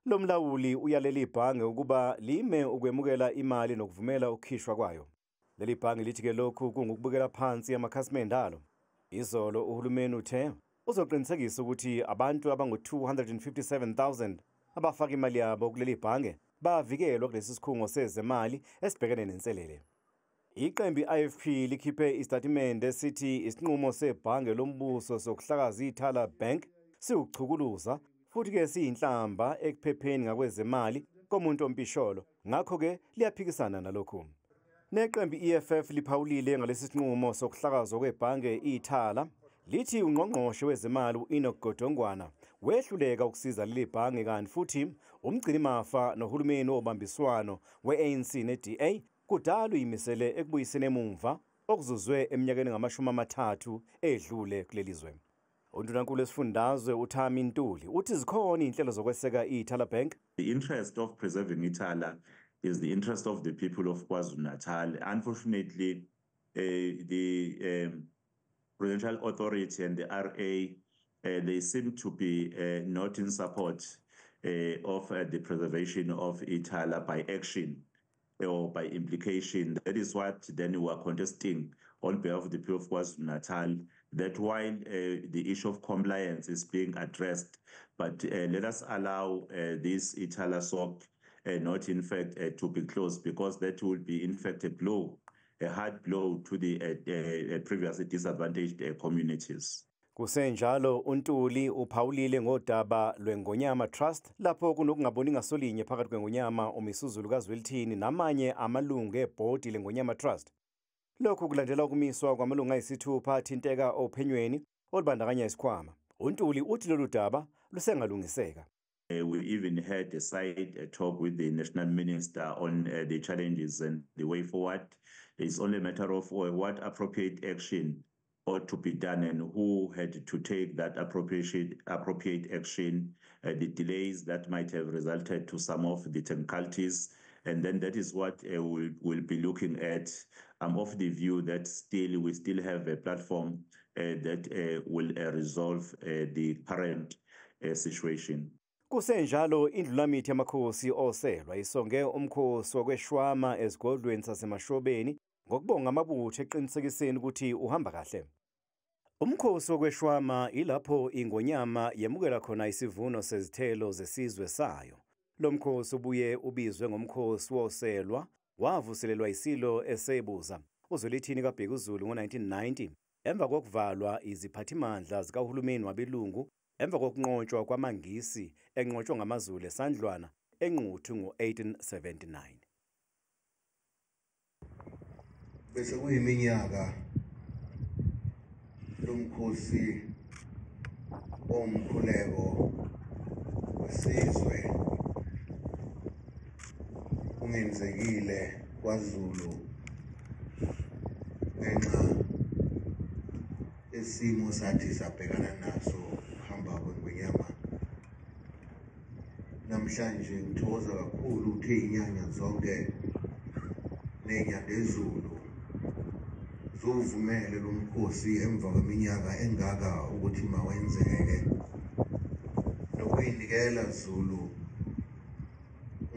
Lo mlawuli uyaleli ibhange ukuba lime ukwemukela imali nokuvumela ukukhishwa kwayo. Leli bhange lithi-ke lokhu kungukubukela phansi amakhasimende alo. Izolo uhulumeni uthe uzoqinisekisa ukuthi abantu abangu-257,000 abafaka imali yabo kuleli bhange bavikelwa kulesi sikhungo sezemali esibhekene nenselele. Iqembu i-IFP likhiphe isitatimende esithi isinqumo sebhange lombuso sokuhlakaza iThala Bank siwukuchukuluza futhi-ke siyinhlamba ekuphepheni ngakwezemali komuntu ompisholo, ngakho-ke liyaphikisana nalokhu. Neqembu i-EFF liphawulile ngalesi sinqumo sokuhlakazwa kwebhange iThala, lithi ungqongqoshe wezemali u-Enoch Godongwana wehluleka ukusiza leli bhange kanti futhi umgcinimafa nohulumeni wobambiswano we-ANC ne-DA kudala uyimisele ekubuyiseni emumva okuzuzwe eminyakeni ngama-30 edlule kuleli zwe. Undunankulu wesifundazwe uThami Ntuli uthi zikhona inhlelo zokweseka iThala Bank. The interest of preserving iThala is the interest of the people of KwaZulu-Natal. Unfortunately, the Prudential Authority and the RA, they seem to be not in support of the preservation of iThala by action or by implication. That is what then we are contesting on behalf of the people of KwaZulu-Natal, that while the issue of compliance is being addressed, but let us allow this iThala SOC not in fact to be closed, because that will be in fact a hard blow to the previously disadvantaged communities. Kusenjalo uNtuli uphawulile ngodaba lweNgonyama Trust lapho kunokungaboni ngasolinye phakathi kweNgonyama uMisuzulu kaZwelithini namanye amalungu ebhodi leNgonyama Trust. Lokhu kulandela ukumiswa kwamalungu ayisithupha athinteka ophenyweni olubandakanya isikhwama. uNtuli uthi lolu daba lusengalungiseka. We even had a side talk with the national minister on the challenges and the way forward. It's only a matter of what appropriate action ought to be done and who had to take that appropriate action, the delays that might have resulted to some of the technicalities. And then that is what we'll be looking at. I'm of the view that we still have a platform that will resolve the current situation. Kusenjalo indlulamithi yamakhosi oselwa isonge umkhosi wokweshwama esigodlweni sasemashobeni ngokubonga amabutho eqinisekiseni ukuthi uhamba kahle. Umkhosi wokweshwama ilapho iNgonyama yemukela khona isivuno sezithelo zesizwe sayo. Lo mkhosi ubuye ubizwe ngomkhosi woselwa, wavuselelwa isilo esebuza uZwelithini kaBhekuzulu ngo-1990 emva kokuvalwa iziphathimandla zikahulumeni wabelungu emva kokunqotshwa kwamangisi enqotshwa ngamaZulu eSandlwana enquthu ngo-1879. Bese kuyiminyaka lomkhosi omkhuleko wesizwe ungenzekile kwaZulu ngenxa esimo sathi sabhekana naso hamba kweNgonyama. Namhlanje ngithokoza kakhulu ukuthi inyanga zonke nenyanga ezulu zovumele lo mkhosi emva kweminyaka engaka ukuthi mawenzeke. Nokuyinikela Zulu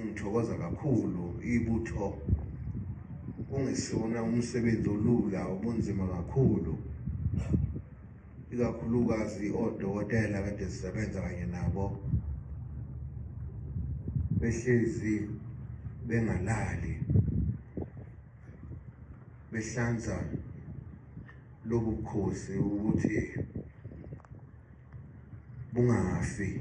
ngithokoza kakhulu. Ibutho kungesona umsebenzi olula, obunzima kakhulu, ikakhulukazi odokotela kade sisebenza kanye nabo behlezi bengalali behlanza lobu bukhosi ukuthi bungafi.